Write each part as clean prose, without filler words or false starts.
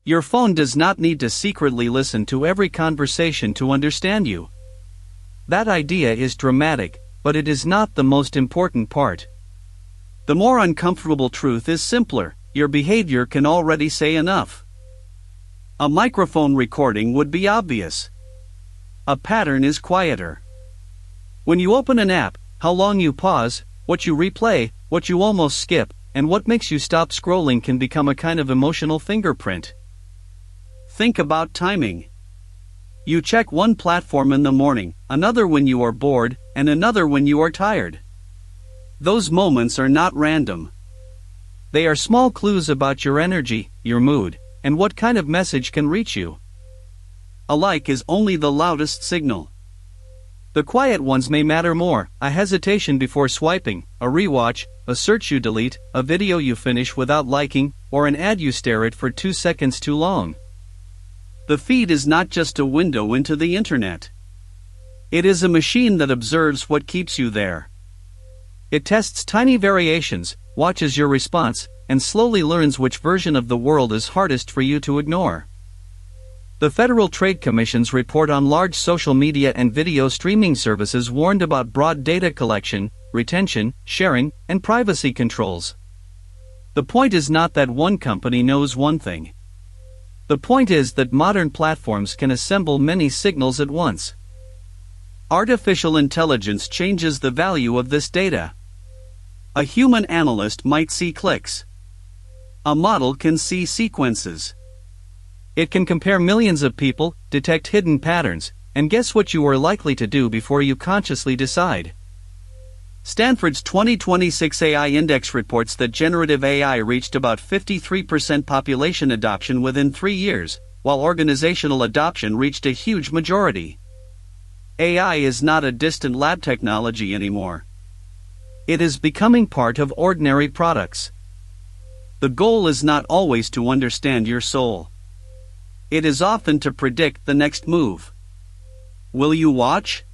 Your phone does not need to secretly listen to every conversation to understand you. That idea is dramatic, but it is not the most important part. The more uncomfortable truth is simpler: your behavior can already say enough. A microphone recording would be obvious. A pattern is quieter. When you open an app, how long you pause, what you replay, what you almost skip, and what makes you stop scrolling can become a kind of emotional fingerprint. Think about timing. You check one platform in the morning, another when you are bored, and another when you are tired. Those moments are not random. They are small clues about your energy, your mood, and what kind of message can reach you. A like is only the loudest signal. The quiet ones may matter more: a hesitation before swiping, a rewatch, a search you delete, a video you finish without liking, or an ad you stare at for 2 seconds too long. The feed is not just a window into the internet. It is a machine that observes what keeps you there. It tests tiny variations, watches your response, and slowly learns which version of the world is hardest for you to ignore. The Federal Trade Commission's report on large social media and video streaming services warned about broad data collection, retention, sharing, and privacy controls. The point is not that one company knows one thing. The point is that modern platforms can assemble many signals at once. Artificial intelligence changes the value of this data. A human analyst might see clicks. A model can see sequences. It can compare millions of people, detect hidden patterns, and guess what you are likely to do before you consciously decide. Stanford's 2026 AI Index reports that generative AI reached about 53% population adoption within 3 years, while organizational adoption reached a huge majority. AI is not a distant lab technology anymore. It is becoming part of ordinary products. The goal is not always to understand your soul. It is often to predict the next move. Will you watch?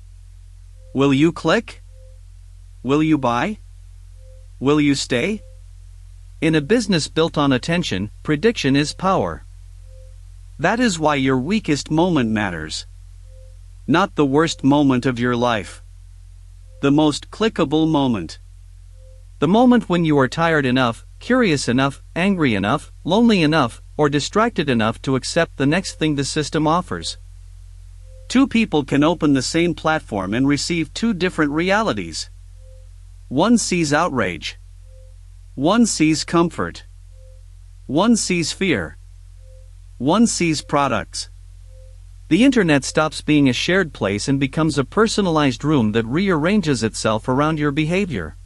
Will you click? Will you buy? Will you stay? In a business built on attention, prediction is power. That is why your weakest moment matters. Not the worst moment of your life. The most clickable moment. The moment when you are tired enough, curious enough, angry enough, lonely enough, or distracted enough to accept the next thing the system offers. 2 people can open the same platform and receive 2 different realities. One sees outrage. One sees comfort. One sees fear. One sees products. The internet stops being a shared place and becomes a personalized room that rearranges itself around your behavior.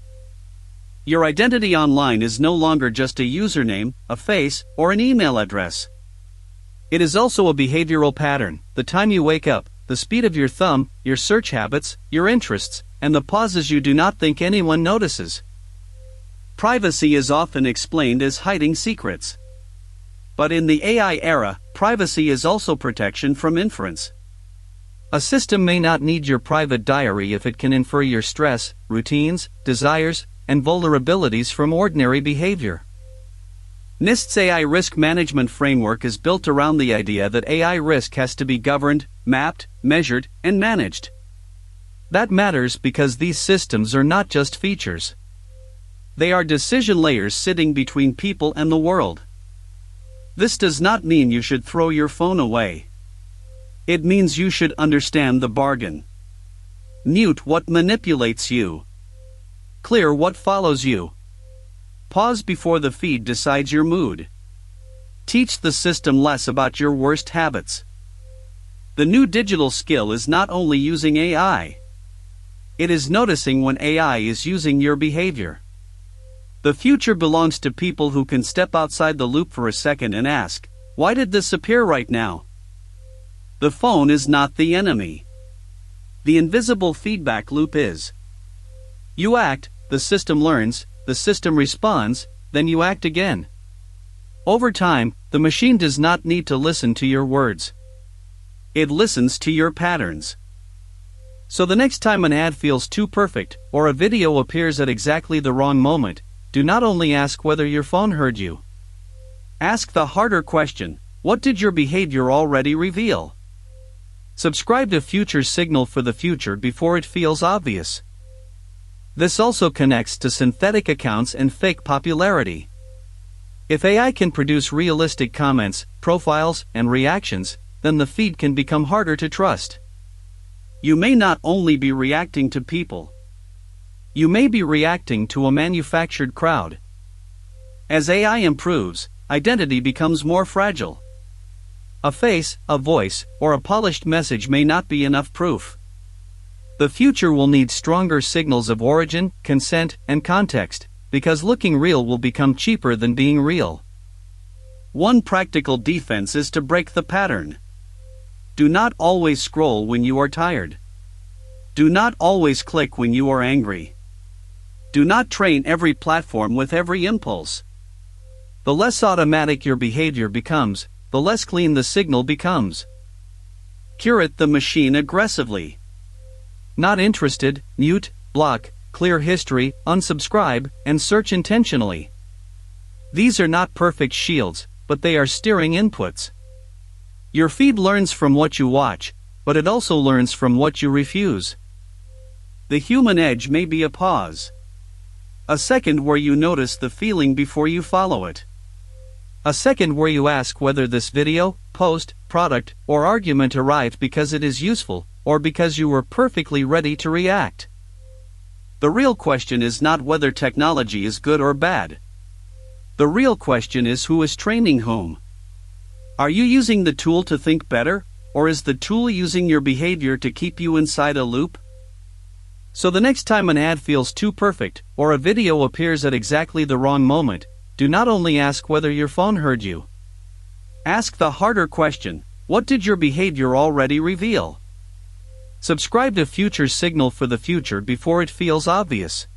Your identity online is no longer just a username, a face, or an email address. It is also a behavioral pattern: the time you wake up, the speed of your thumb, your search habits, your interests, and the pauses you do not think anyone notices. Privacy is often explained as hiding secrets. But in the AI era, privacy is also protection from inference. A system may not need your private diary if it can infer your stress, routines, desires, and vulnerabilities from ordinary behavior. NIST's AI risk management framework is built around the idea that AI risk has to be governed, mapped, measured, and managed. That matters because these systems are not just features. They are decision layers sitting between people and the world. This does not mean you should throw your phone away. It means you should understand the bargain. Mute what manipulates you. Clear what follows you. Pause before the feed decides your mood. Teach the system less about your worst habits. The new digital skill is not only using AI. It is noticing when AI is using your behavior. The future belongs to people who can step outside the loop for a second and ask, why did this appear right now? The phone is not the enemy. The invisible feedback loop is. You act, the system learns, the system responds, then you act again. Over time, the machine does not need to listen to your words. It listens to your patterns. So the next time an ad feels too perfect, or a video appears at exactly the wrong moment, do not only ask whether your phone heard you. Ask the harder question: What did your behavior already reveal? Subscribe to Future Signal for the future before it feels obvious. This also connects to synthetic accounts and fake popularity. If AI can produce realistic comments, profiles, and reactions, then the feed can become harder to trust. You may not only be reacting to people. You may be reacting to a manufactured crowd. As AI improves, identity becomes more fragile. A face, a voice, or a polished message may not be enough proof. The future will need stronger signals of origin, consent, and context, because looking real will become cheaper than being real. One practical defense is to break the pattern. Do not always scroll when you are tired. Do not always click when you are angry. Do not train every platform with every impulse. The less automatic your behavior becomes, the less clean the signal becomes. Curate the machine aggressively. Not interested, mute, block, clear history, unsubscribe, and search intentionally. These are not perfect shields, but they are steering inputs. Your feed learns from what you watch, but it also learns from what you refuse. The human edge may be a pause. A second where you notice the feeling before you follow it. A second where you ask whether this video, post, product, or argument arrived because it is useful, or because you were perfectly ready to react. The real question is not whether technology is good or bad. The real question is who is training whom. Are you using the tool to think better, or is the tool using your behavior to keep you inside a loop? So the next time an ad feels too perfect, or a video appears at exactly the wrong moment, do not only ask whether your phone heard you. Ask the harder question: what did your behavior already reveal? Subscribe to Future Signal for the future before it feels obvious.